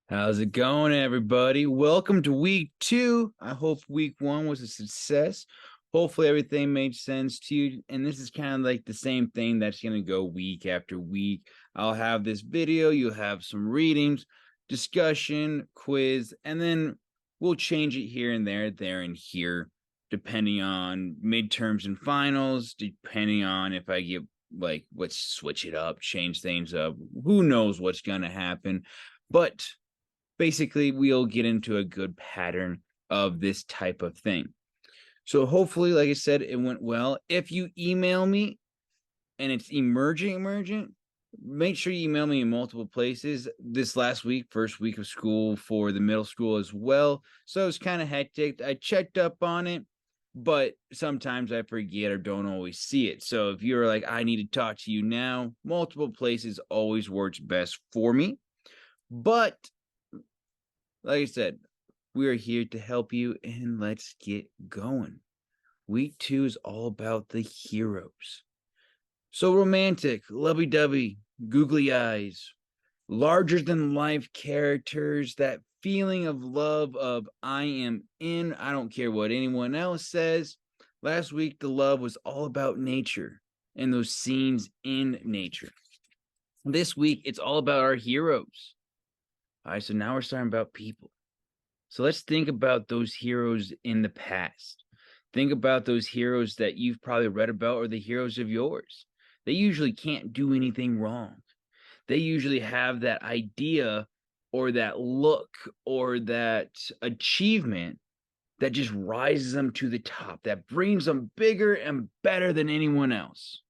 How's it going, everybody? Welcome to week two. I hope week one was a success. Hopefully, everything made sense to you. And this is kind of like the same thing that's going to go week after week. I'll have this video, you'll have some readings, discussion, quiz, and then we'll change it here and there and here, depending on midterms and finals, depending on if I get like, let's switch it up, change things up. Who knows what's going to happen? But basically we'll get into a good pattern of this type of thing. So hopefully, like I said, it went well. If you email me and it's emergent, make sure you email me in multiple places. This last week, first week of school for the middle school as well. So it was kind of hectic. I checked up on it, but sometimes I forget or don't always see it. So if you're like, I need to talk to you now, multiple places always works best for me. But like I said, we are here to help you, and let's get going. Week two is all about the heroes. So romantic, lovey dovey, googly eyes, larger than life characters, that feeling of love of I am in, I don't care what anyone else says. Last week, the love was all about nature and those scenes in nature. This week, it's all about our heroes. All right, so now we're starting about people. So let's think about those heroes in the past. Think about those heroes that you've probably read about or the heroes of yours. They usually can't do anything wrong. They usually have that idea or that look or that achievement that just rises them to the top, that brings them bigger and better than anyone else.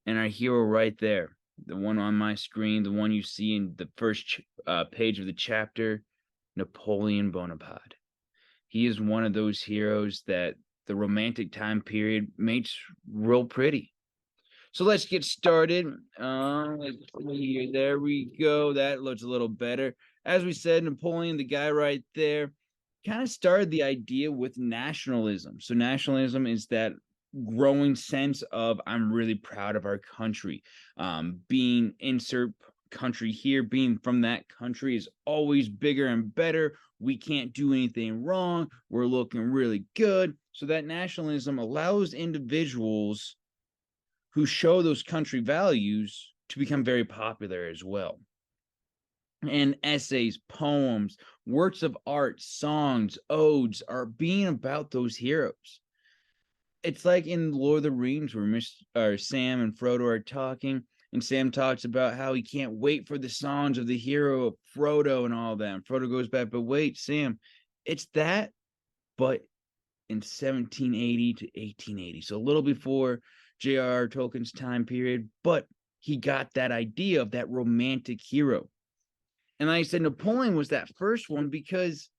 And our hero right there, the one on my screen, the one you see in the first page of the chapter, Napoleon Bonaparte. He is one of those heroes that the romantic time period makes real pretty. So let's get started. There we go. That looks a little better. As we said, Napoleon, the guy right there, kind of started the idea with nationalism. So nationalism is that growing sense of I'm really proud of our country. Being insert country here, being from that country is always bigger and better. We can't do anything wrong. We're looking really good. So that nationalism allows individuals who show those country values to become very popular as well. And essays, poems, works of art, songs, odes are being about those heroes. It's like in Lord of the Rings where Sam and Frodo are talking, and Sam talks about how he can't wait for the songs of the hero of Frodo and all that. And Frodo goes back, but wait, Sam, it's that, but in 1780 to 1880. So a little before J.R.R. Tolkien's time period, but he got that idea of that romantic hero. And like I said, Napoleon was that first one because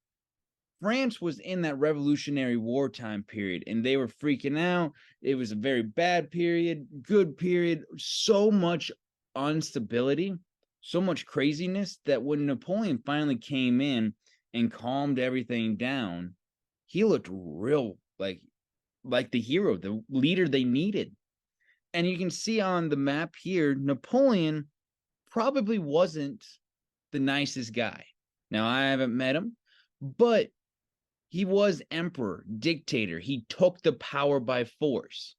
France was in that Revolutionary War time period and they were freaking out. It was a very bad period, good period, so much instability, so much craziness that when Napoleon finally came in and calmed everything down, he looked real like the hero, the leader they needed. And you can see on the map here, Napoleon probably wasn't the nicest guy. Now, I haven't met him, but he was emperor, dictator. He took the power by force.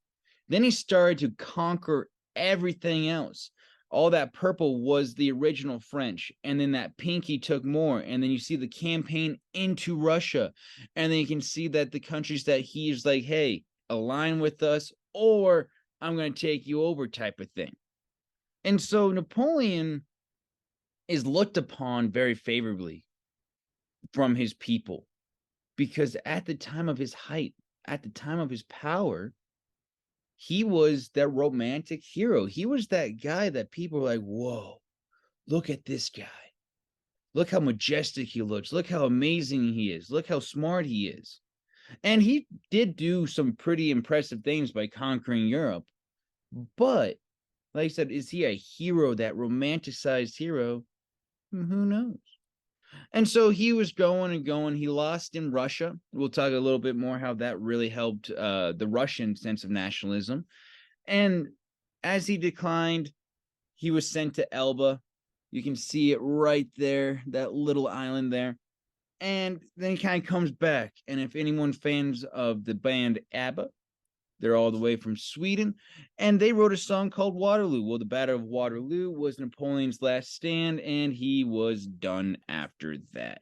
Then he started to conquer everything else. All that purple was the original French, and then that pink he took more. And then you see the campaign into Russia, and then you can see that the countries that he's like, hey, align with us, or I'm going to take you over, type of thing. And so Napoleon is looked upon very favorably from his people because at the time of his height, at the time of his power, he was that romantic hero. He was that guy that people were like, whoa, look at this guy. Look how majestic he looks. Look how amazing he is. Look how smart he is. And he did do some pretty impressive things by conquering Europe. But, like I said, is he a hero, that romanticized hero? Who knows? And so he was going and going. He lost in Russia. We'll talk a little bit more how that really helped the Russian sense of nationalism. And as he declined, he was sent to Elba. You can see it right there, that little island there. And then he kind of comes back. And if anyone fans of the band ABBA, they're all the way from Sweden, and they wrote a song called Waterloo. Well, the Battle of Waterloo was Napoleon's last stand, and he was done after that.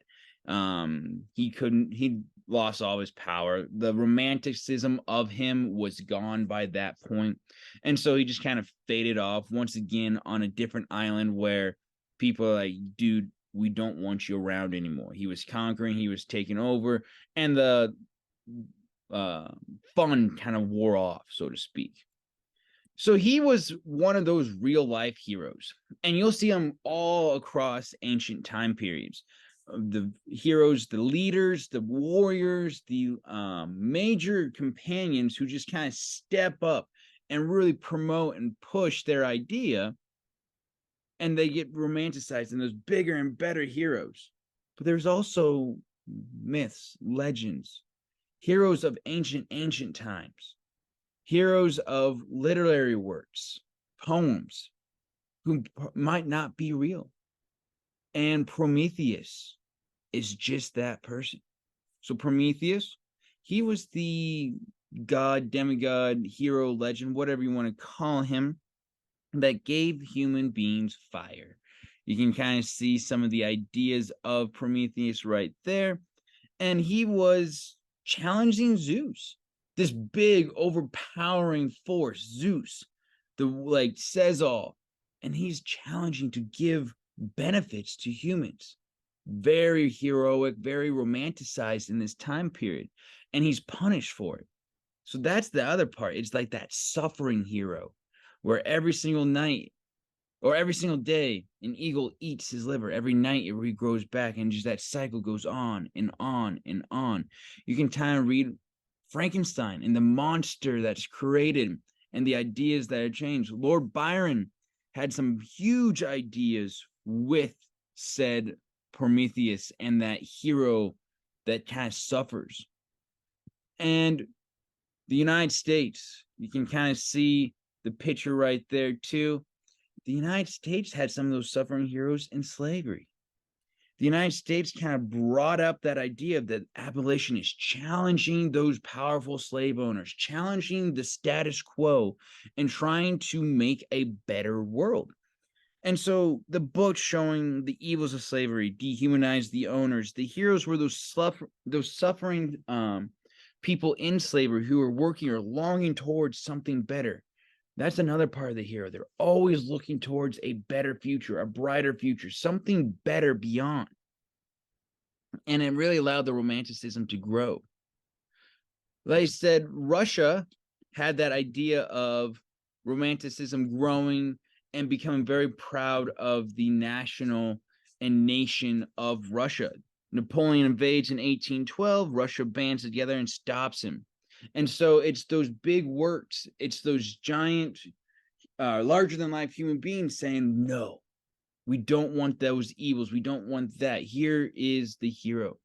He lost all his power. The romanticism of him was gone by that point, and so he just kind of faded off once again on a different island where people are like, dude, we don't want you around anymore. He was conquering, he was taking over, and the uh fun kind of wore off, so to speak. So he was one of those real life heroes, and you'll see him all across ancient time periods. The heroes, the leaders, the warriors, the major companions who just kind of step up and really promote and push their idea, and they get romanticized in those bigger and better heroes. But there's also myths, legends, heroes of ancient times, heroes of literary works, poems, who might not be real. And Prometheus is just that person. So Prometheus, he was the god, demigod, hero, legend, whatever you want to call him, that gave human beings fire. You can kind of see some of the ideas of Prometheus right there. And he was challenging Zeus, this big, overpowering force, Zeus, the like says all, and he's challenging to give benefits to humans. Very heroic, very romanticized in this time period, and he's punished for it. So that's the other part. It's like that suffering hero, where every single night or every single day an eagle eats his liver. Every night it regrows back, and just that cycle goes on and on and on. You can kind of read Frankenstein and the monster that's created and the ideas that are changed. Lord Byron had some huge ideas with said Prometheus and that hero that kind of suffers. And the United States, you can kind of see the picture right there too. The United States had some of those suffering heroes in slavery. The United States kind of brought up that idea that abolition is challenging those powerful slave owners, challenging the status quo, and trying to make a better world. And so the book showing the evils of slavery dehumanized the owners. The heroes were those suffering people in slavery who were working or longing towards something better. That's another part of the hero. They're always looking towards a better future, a brighter future, something better beyond. And it really allowed the romanticism to grow. Like I said, Russia had that idea of romanticism growing and becoming very proud of the national and nation of Russia. Napoleon invades in 1812. Russia bands together and stops him. And so it's those big works, it's those giant, larger than life human beings saying, no, we don't want those evils. We don't want that. Here is the hero.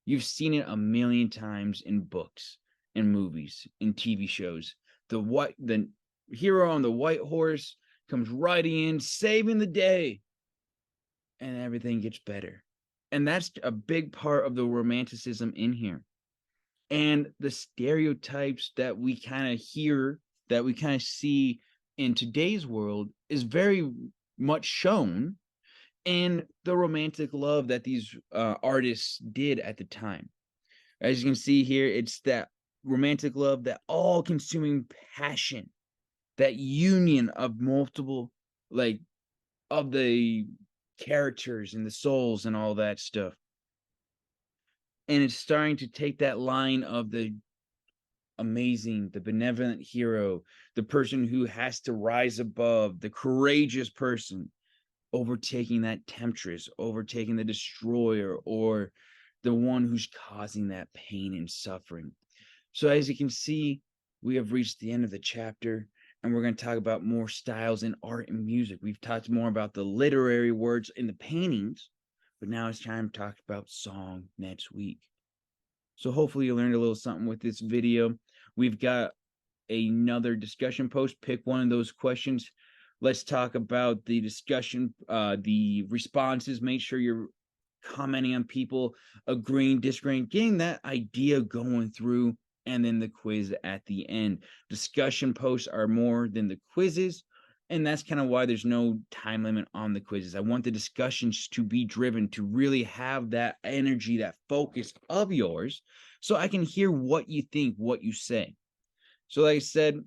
You've seen it a million times in books, in movies, in TV shows. The hero on the white horse comes riding in, saving the day, and everything gets better. And that's a big part of the romanticism in here. And the stereotypes that we kind of hear, that we kind of see in today's world, is very much shown in the romantic love that these artists did at the time. As you can see here, it's that romantic love, that all-consuming passion, that union of multiple, like, of the characters and the souls and all that stuff. And it's starting to take that line of the amazing, the benevolent hero, the person who has to rise above, the courageous person, overtaking that temptress, overtaking the destroyer, or the one who's causing that pain and suffering. So as you can see, we have reached the end of the chapter, and we're going to talk about more styles in art and music. We've talked more about the literary words in the paintings, but now it's time to talk about song next week. So hopefully you learned a little something with this video. We've got another discussion post. Pick one of those questions, Let's talk about the discussion, the responses. Make sure you're commenting on people agreeing, disagreeing, getting that idea going through, and then the quiz at the end. Discussion posts are more than the quizzes, and that's kind of why there's no time limit on the quizzes. I want the discussions to be driven, to really have that energy, that focus of yours, so I can hear what you think, what you say. So, like I said,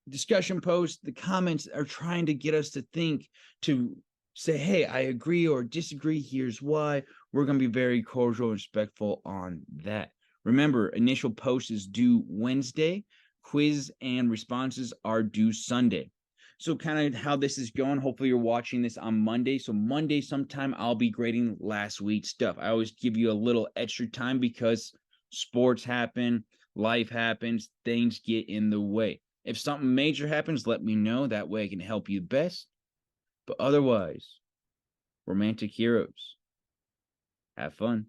discussion posts, the comments are trying to get us to think, to say, hey, I agree or disagree. Here's why. We're going to be very cordial and respectful on that. Remember, initial post is due Wednesday. Quiz and responses are due Sunday. So, kind of how this is going. Hopefully, you're watching this on Monday. So, Monday, sometime, I'll be grading last week's stuff. I always give you a little extra time because sports happen, life happens, things get in the way. If something major happens, let me know. That way I can help you best. But otherwise, romantic heroes, have fun.